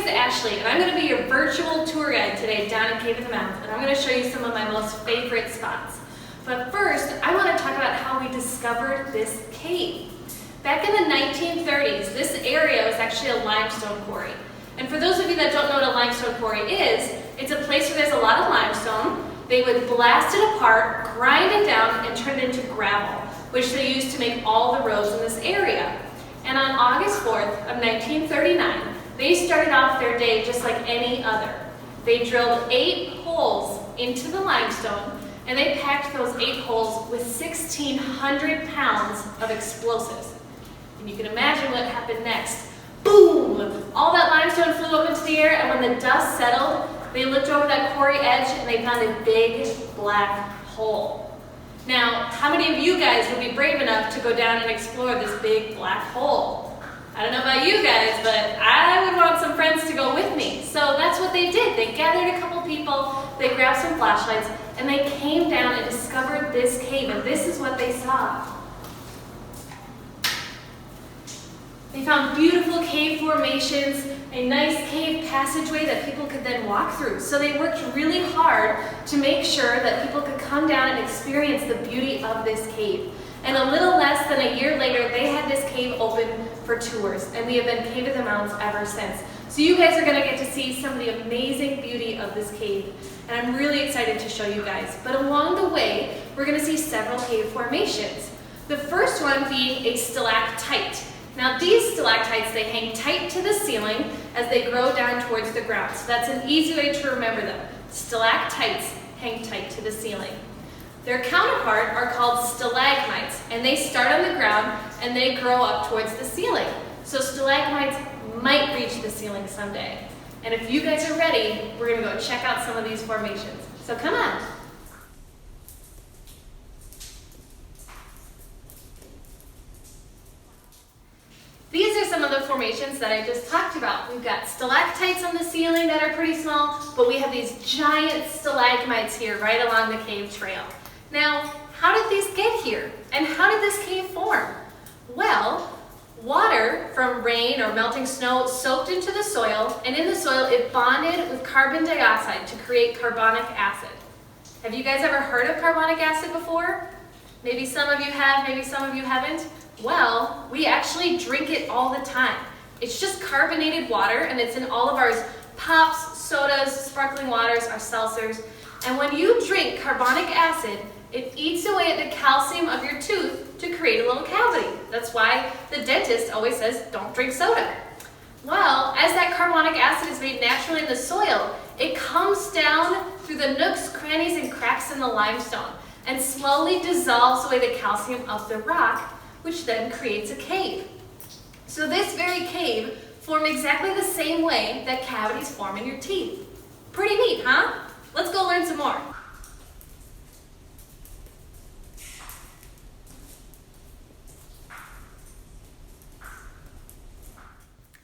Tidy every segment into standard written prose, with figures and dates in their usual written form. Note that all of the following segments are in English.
is Ashley, and I'm going to be your virtual tour guide today down in Cave of the Mouth, and I'm going to show you some of my most favorite spots. But first, I want to talk about how we discovered this cave. Back in the 1930s, this area was actually a limestone quarry. And for those of you that don't know what a limestone quarry is, it's a place where there's a lot of limestone. They would blast it apart, grind it down, and turn it into gravel, which they used to make all the roads in this area. And on August 4th of 1939, they started off their day just like any other. They drilled 8 holes into the limestone, and they packed those 8 holes with 1,600 pounds of explosives. And you can imagine what happened next. Boom! All that limestone flew up into the air, and when the dust settled, they looked over that quarry edge and they found a big black hole. Now, how many of you guys would be brave enough to go down and explore this big black hole? I don't know about you guys, but I would want some friends to go with me. So that's what they did. They gathered a couple people, they grabbed some flashlights, and they came down and discovered this cave, and this is what they saw. They found beautiful cave formations, a nice cave passageway that people could then walk through. So they worked really hard to make sure that people could come down and experience the beauty of this cave. And a little less than a year later, they had this cave open for tours, and we have been Cave of the Mountains ever since. So you guys are going to get to see some of the amazing beauty of this cave, and I'm really excited to show you guys. But along the way, we're going to see several cave formations. The first one being a stalactite. Now these stalactites, they hang tight to the ceiling as they grow down towards the ground. So that's an easy way to remember them. Stalactites hang tight to the ceiling. Their counterpart are called stalagmites, and they start on the ground and they grow up towards the ceiling. So stalagmites might reach the ceiling someday. And if you guys are ready, we're going to go check out some of these formations. So come on. These are some of the formations that I just talked about. We've got stalactites on the ceiling that are pretty small, but we have these giant stalagmites here right along the cave trail. Now, how did these get here? And how did this cave form? Well, water from rain or melting snow soaked into the soil, and in the soil it bonded with carbon dioxide to create carbonic acid. Have you guys ever heard of carbonic acid before? Maybe some of you have, maybe some of you haven't. Well, we actually drink it all the time. It's just carbonated water, and it's in all of our pops, sodas, sparkling waters, our seltzers. And when you drink carbonic acid, it eats away at the calcium of your tooth to create a little cavity. That's why the dentist always says, don't drink soda. Well, as that carbonic acid is made naturally in the soil, it comes down through the nooks, crannies, and cracks in the limestone and slowly dissolves away the calcium of the rock, which then creates a cave. So this very cave formed exactly the same way that cavities form in your teeth. Pretty neat, huh? Let's go learn some more.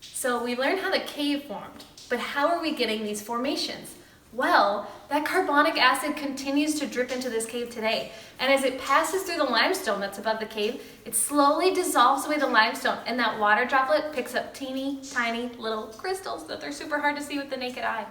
So we learned how the cave formed, but how are we getting these formations? Well, that carbonic acid continues to drip into this cave today. And as it passes through the limestone that's above the cave, it slowly dissolves away the limestone, and that water droplet picks up teeny, tiny little crystals that they're super hard to see with the naked eye.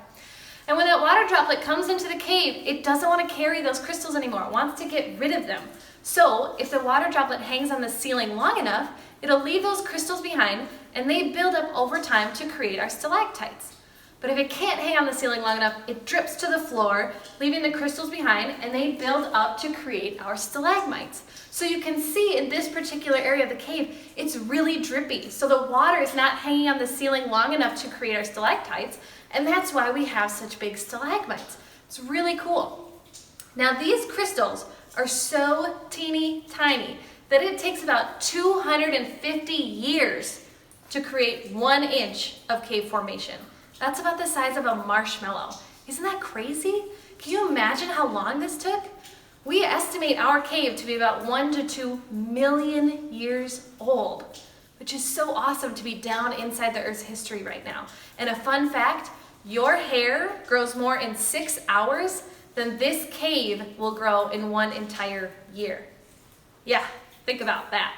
And when that water droplet comes into the cave, it doesn't want to carry those crystals anymore. It wants to get rid of them. So if the water droplet hangs on the ceiling long enough, it'll leave those crystals behind, and they build up over time to create our stalactites. But if it can't hang on the ceiling long enough, it drips to the floor, leaving the crystals behind, and they build up to create our stalagmites. So you can see in this particular area of the cave, it's really drippy. So the water is not hanging on the ceiling long enough to create our stalactites, and that's why we have such big stalagmites. It's really cool. Now these crystals are so teeny tiny that it takes about 250 years to create 1 inch of cave formation. That's about the size of a marshmallow. Isn't that crazy? Can you imagine how long this took? We estimate our cave to be about 1 to 2 million years old, which is so awesome to be down inside the Earth's history right now. And a fun fact, your hair grows more in 6 hours than this cave will grow in 1 entire year. Yeah, think about that.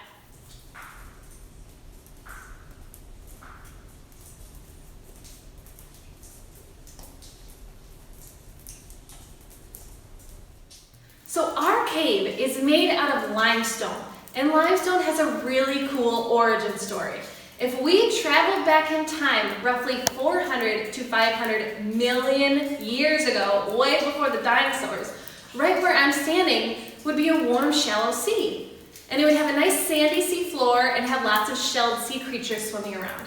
So our cave is made out of limestone, and limestone has a really cool origin story. If we traveled back in time roughly 400 to 500 million years ago, way before the dinosaurs, right where I'm standing would be a warm, shallow sea. And it would have a nice sandy sea floor and have lots of shelled sea creatures swimming around.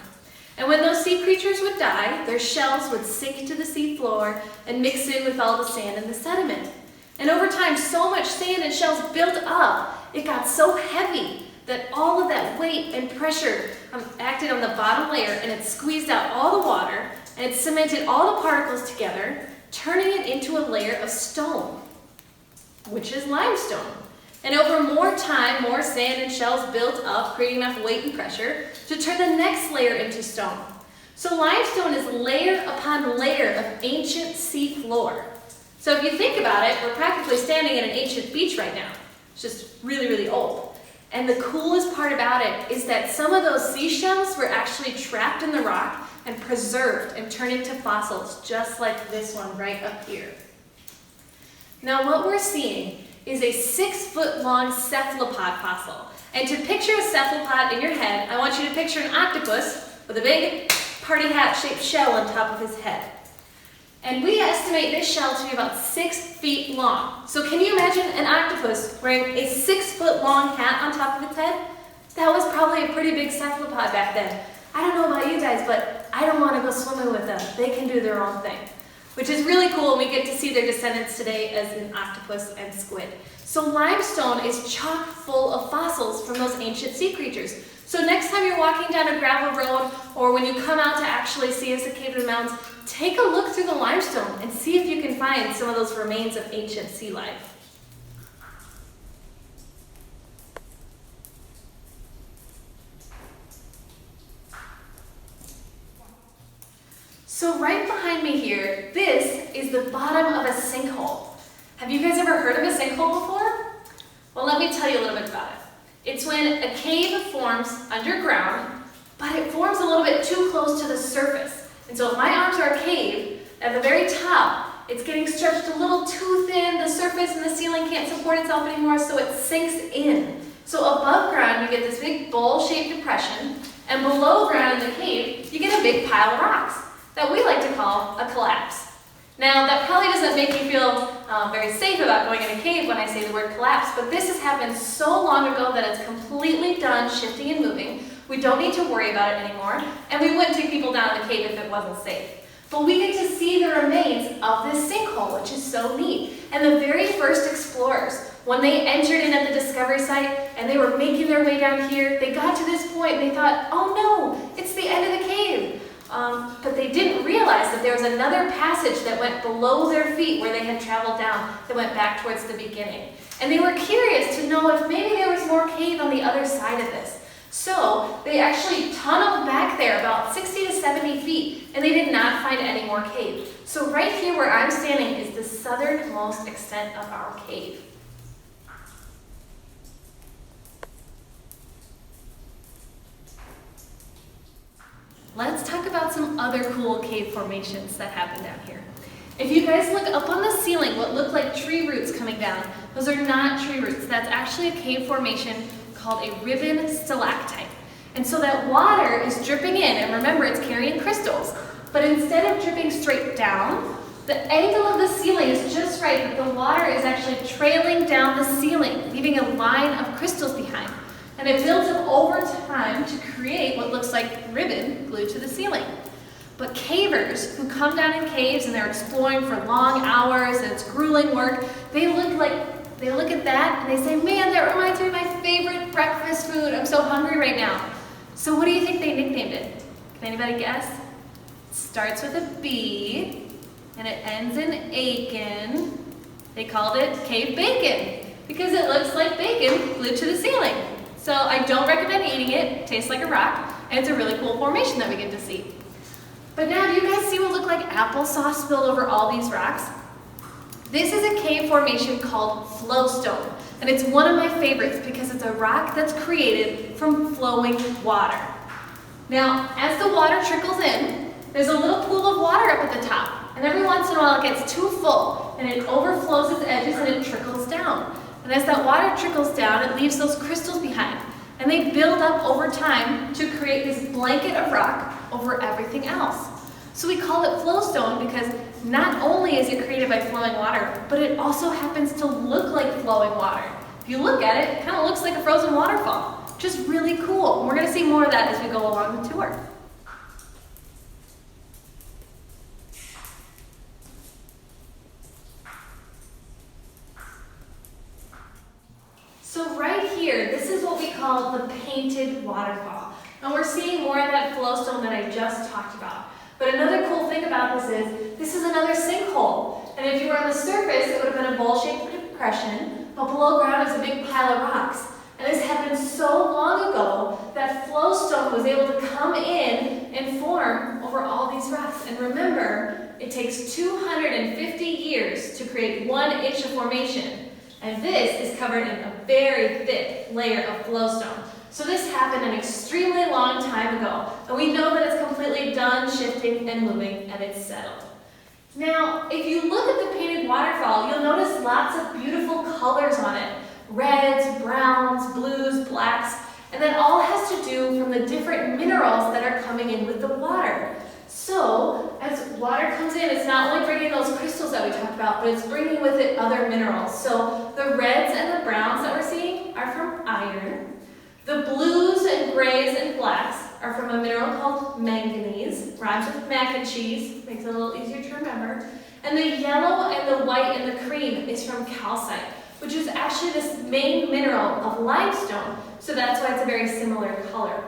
And when those sea creatures would die, their shells would sink to the sea floor and mix in with all the sand and the sediment. And over time, so much sand and shells built up, it got so heavy that all of that weight and pressure acted on the bottom layer, and it squeezed out all the water, and it cemented all the particles together, turning it into a layer of stone, which is limestone. And over more time, more sand and shells built up, creating enough weight and pressure to turn the next layer into stone. So limestone is layer upon layer of ancient sea floor. So if you think about it, we're practically standing at an ancient beach right now. It's just really, really old. And the coolest part about it is that some of those seashells were actually trapped in the rock and preserved and turned into fossils, just like this one right up here. Now what we're seeing is a 6-foot-long cephalopod fossil. And to picture a cephalopod in your head, I want you to picture an octopus with a big party hat-shaped shell on top of his head. And we estimate this shell to be about 6 feet long. So can you imagine an octopus wearing a 6-foot-long hat on top of its head? That was probably a pretty big cephalopod back then. I don't know about you guys, but I don't want to go swimming with them. They can do their own thing, which is really cool. We get to see their descendants today as an octopus and squid. So limestone is chock full of fossils from those ancient sea creatures. So next time you're walking down a gravel road, or when you come out to actually see us at Cave of the Mountains, take a look through the limestone and see if you can find some of those remains of ancient sea life. So right behind me here, this is the bottom of a sinkhole. Have you guys ever heard of a sinkhole before? Well, let me tell you a little bit about it. It's when a cave forms underground, but it forms a little bit too close to the surface. And so if my arms are a cave, at the very top, it's getting stretched a little too thin, the surface and the ceiling can't support itself anymore, so it sinks in. So above ground, you get this big bowl-shaped depression, and below ground in the cave, you get a big pile of rocks that we like to call a collapse. Now, that probably doesn't make you feel very safe about going in a cave when I say the word collapse, but this has happened so long ago that it's completely done shifting and moving. We don't need to worry about it anymore, and we wouldn't take people down in the cave if it wasn't safe. But we get to see the remains of this sinkhole, which is so neat. And the very first explorers, when they entered in at the discovery site and they were making their way down here, they got to this point and they thought, oh no, it's the end of the cave. But they didn't realize that there was another passage that went below their feet where they had traveled down that went back towards the beginning. And they were curious to know if maybe there was more cave on the other side of this. So they actually tunneled back there about 60 to 70 feet, and they did not find any more cave. So right here where I'm standing is the southernmost extent of our cave. Let's talk about some other cool cave formations that happen down here. If you guys look up on the ceiling, what look like tree roots coming down, those are not tree roots. That's actually a cave formation called a ribbon stalactite. And so that water is dripping in, and remember, it's carrying crystals. But instead of dripping straight down, the angle of the ceiling is just right that the water is actually trailing down the ceiling, leaving a line of crystals behind. And it builds up over time to create what looks like ribbon glued to the ceiling. But cavers who come down in caves and they're exploring for long hours and it's grueling work, they look at that and they say, man, that reminds me of my favorite breakfast food. I'm so hungry right now. So what do you think they nicknamed it? Can anybody guess? It starts with a B and it ends in Aiken. They called it cave bacon because it looks like bacon glued to the ceiling. So I don't recommend eating it. It tastes like a rock, and it's a really cool formation that we get to see. But now, do you guys see what look like applesauce spilled over all these rocks? This is a cave formation called flowstone, and it's one of my favorites because it's a rock that's created from flowing water. Now, as the water trickles in, there's a little pool of water up at the top. And every once in a while it gets too full and it overflows its edges and it trickles down. And as that water trickles down, it leaves those crystals behind. And they build up over time to create this blanket of rock over everything else. So we call it flowstone because not only is it created by flowing water, but it also happens to look like flowing water. If you look at it, it kind of looks like a frozen waterfall. Just really cool. And we're going to see more of that as we go along the tour. So right here, this is what we call the painted waterfall. And we're seeing more of that flowstone that I just talked about. But another cool thing about this is another sinkhole. And if you were on the surface, it would have been a bowl-shaped depression, but below ground is a big pile of rocks. And this happened so long ago that flowstone was able to come in and form over all these rocks. And remember, it takes 250 years to create 1 inch of formation. And this is covered in a very thick layer of flowstone. So this happened an extremely long time ago. And we know that it's completely done shifting and moving and it's settled. Now, if you look at the painted waterfall, you'll notice lots of beautiful colors on it. Reds, browns, blues, blacks, and that all has to do from the different minerals that are coming in with the water. So, as water comes in, it's not only bringing those crystals that we talked about, but it's bringing with it other minerals. So, the reds and the browns that we're seeing are from iron. The blues and grays and blacks are from a mineral called manganese, rhymes with mac and cheese, makes it a little easier to remember. And the yellow and the white and the cream is from calcite, which is actually this main mineral of limestone, so that's why it's a very similar color.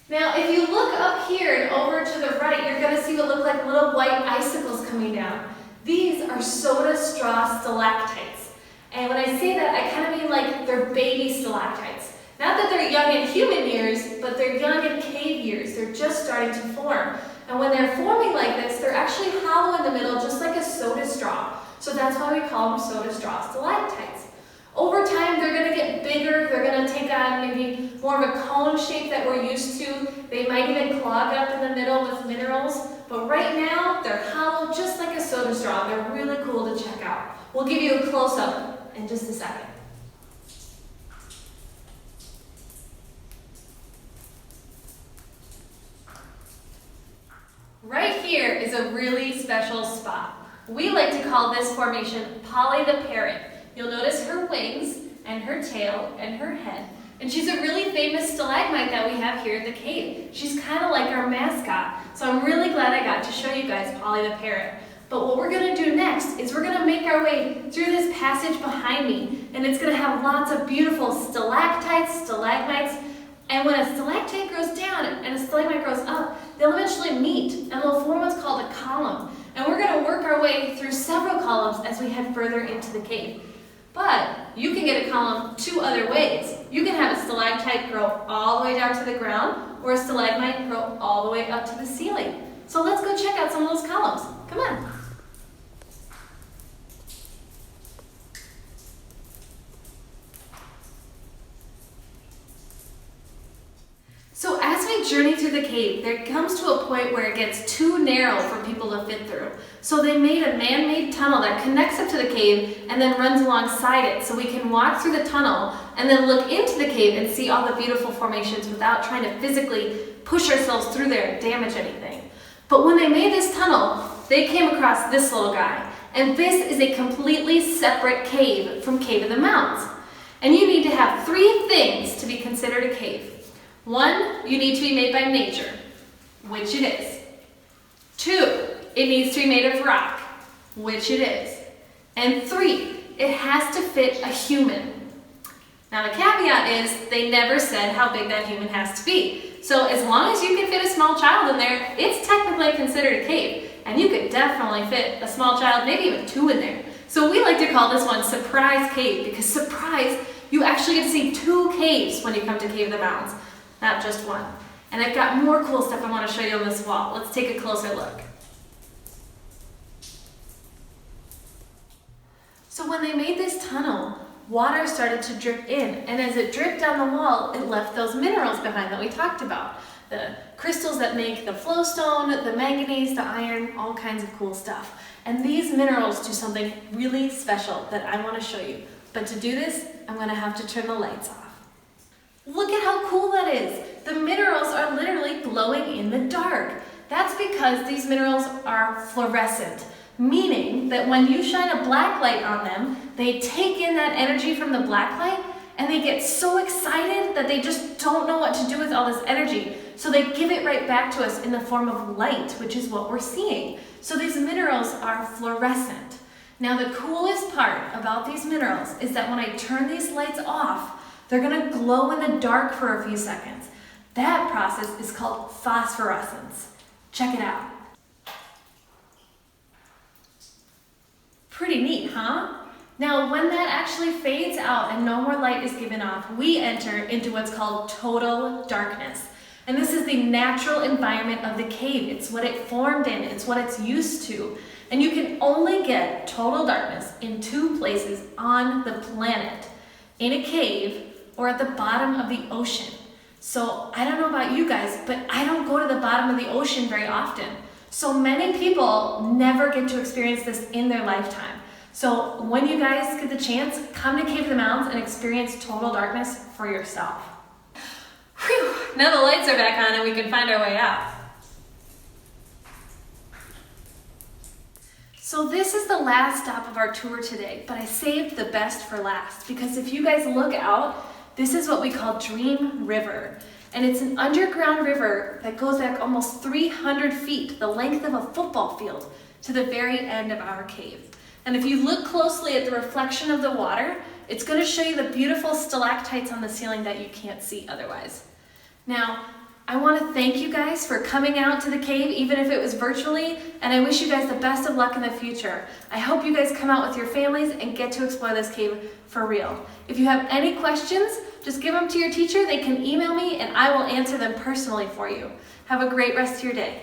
Now, if you look up here and over to the right, you're going to see what look like little white icicles coming down. These are soda straw stalactites. And when I say that, I kind of mean like they're baby stalactites. Not that they're young in human years, but they're young in cave years. They're just starting to form. And when they're forming like this, they're actually hollow in the middle, just like a soda straw. So that's why we call them soda straw stalactites. Over time, they're going to get bigger. They're going to take on maybe more of a cone shape that we're used to. They might even clog up in the middle with minerals. But right now, they're hollow just like a soda straw. They're really cool to check out. We'll give you a close-up in just a second. Right here is a really special spot. We like to call this formation Polly the Parrot. You'll notice her wings and her tail and her head. And she's a really famous stalagmite that we have here at the cave. She's kind of like our mascot. So I'm really glad I got to show you guys Polly the Parrot. But what we're going to do next is we're going to make our way through this passage behind me. And it's going to have lots of beautiful stalactites, stalagmites. And when a stalactite grows down and a stalagmite grows up, they'll eventually meet and they'll form what's called a column. And we're going to work our way through several columns as we head further into the cave. But you can get a column 2 other ways. You can have a stalactite grow all the way down to the ground, or a stalagmite grow all the way up to the ceiling. So let's go check out some of those columns. Come on. So as we journey through the cave, there comes to a point where it gets too narrow for people to fit through. So they made a man-made tunnel that connects up to the cave and then runs alongside it so we can walk through the tunnel and then look into the cave and see all the beautiful formations without trying to physically push ourselves through there and damage anything. But when they made this tunnel, they came across this little guy. And this is a completely separate cave from Cave of the Mounds. And you need to have 3 things to be considered a cave. 1, you need to be made by nature, which it is. 2, it needs to be made of rock, which it is. And 3, it has to fit a human. Now the caveat is they never said how big that human has to be. So as long as you can fit a small child in there, it's technically considered a cave. And you could definitely fit a small child, maybe even 2 in there. So we like to call this one Surprise Cave, because surprise, you actually get to see 2 caves when you come to Cave of the Mounds. Not just 1. And I've got more cool stuff I want to show you on this wall. Let's take a closer look. So when they made this tunnel, water started to drip in, and as it dripped down the wall, it left those minerals behind that we talked about. the crystals that make the flowstone, the manganese, the iron, all kinds of cool stuff. And these minerals do something really special that I want to show you. But to do this, I'm going to have to turn the lights off. Look at how cool that is. The minerals are literally glowing in the dark. That's because these minerals are fluorescent, meaning that when you shine a black light on them, they take in that energy from the black light and they get so excited that they just don't know what to do with all this energy. So they give it right back to us in the form of light, which is what we're seeing. So these minerals are fluorescent. Now the coolest part about these minerals is that when I turn these lights off, they're gonna glow in the dark for a few seconds. That process is called phosphorescence. Check it out. Pretty neat, huh? Now, when that actually fades out and no more light is given off, we enter into what's called total darkness. And this is the natural environment of the cave. It's what it formed in, it's what it's used to. And you can only get total darkness in two places on the planet: in a cave or at the bottom of the ocean. So I don't know about you guys, but I don't go to the bottom of the ocean very often. So many people never get to experience this in their lifetime. So when you guys get the chance, come to Cave of the Mountains and experience total darkness for yourself. Whew, now the lights are back on and we can find our way out. So this is the last stop of our tour today, but I saved the best for last because if you guys look out, this is what we call Dream River. And it's an underground river that goes back almost 300 feet, the length of a football field, to the very end of our cave. And if you look closely at the reflection of the water, it's going to show you the beautiful stalactites on the ceiling that you can't see otherwise. Now, I want to thank you guys for coming out to the cave, even if it was virtually, and I wish you guys the best of luck in the future. I hope you guys come out with your families and get to explore this cave for real. If you have any questions, just give them to your teacher. They can email me and I will answer them personally for you. Have a great rest of your day.